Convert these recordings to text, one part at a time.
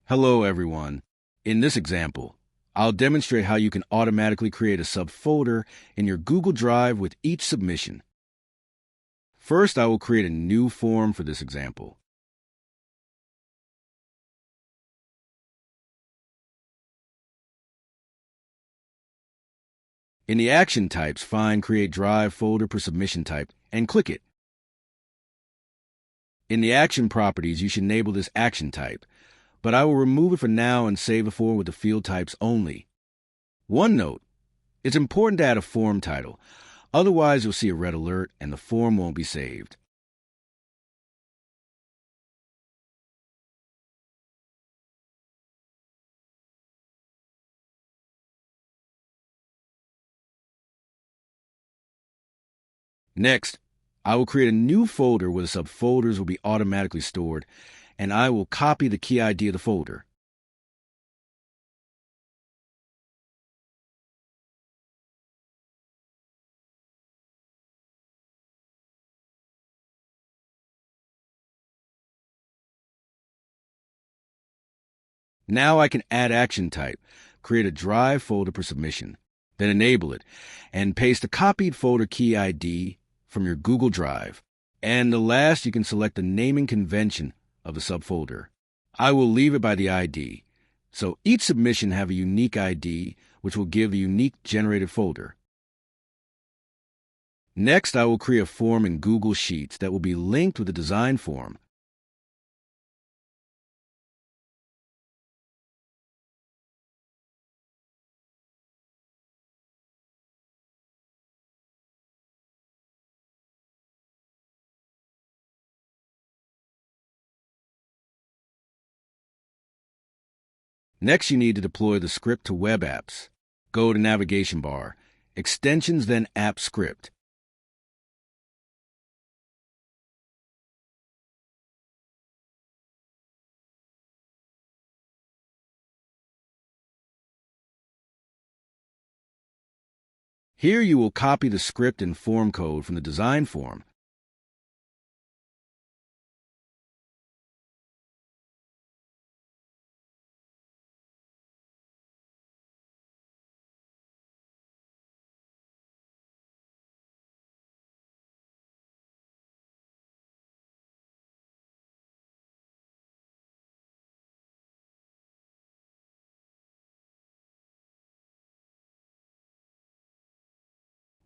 Hello, everyone. In this example, I'll demonstrate how you can automatically create a subfolder in your Google Drive with each submission. First, I will create a new form for this example. In the action types, find Create Drive Folder per Submission Type and click it. In the action properties, you should enable this action type, but I will remove it for now and save the form with the field types only. One note, it's important to add a form title, otherwise you'll see a red alert and the form won't be saved. Next, I will create a new folder where the subfolders will be automatically stored, and I will copy the key ID of the folder. Now I can add action type, create a drive folder per submission, then enable it, and paste the copied folder key ID from your Google Drive. And the last, you can select the naming convention of the subfolder. I will leave it by the ID, so each submission have a unique ID, which will give a unique generated folder. Next, I will create a form in Google Sheets that will be linked with the design form. Next, you need to deploy the script to web apps. Go to navigation bar, extensions, then app script. Here you will copy the script and form code from the design form.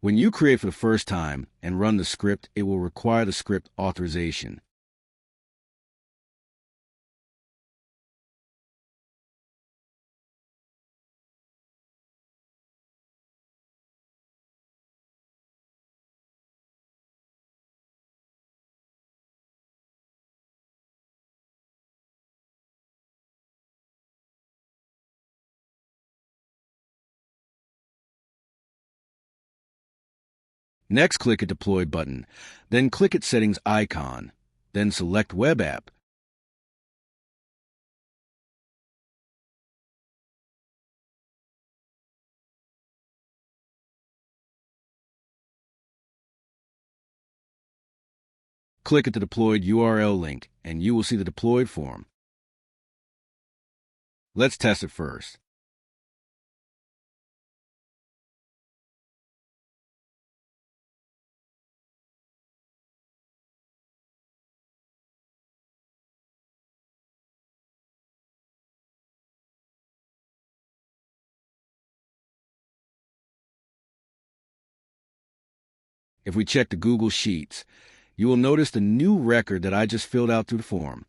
When you create for the first time and run the script, it will require the script authorization. Next, click a Deploy button, then click its Settings icon, then select Web App. Click at the deployed URL link, and you will see the deployed form. Let's test it first. If we check the Google Sheets, you will notice the new record that I just filled out through the form.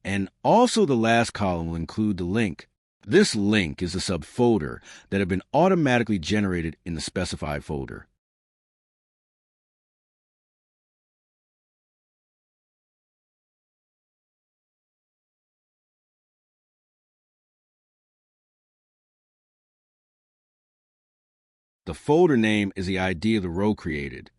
And also the last column will include the link. This link is the subfolder that have been automatically generated in the specified folder. The folder name is the ID of the row created.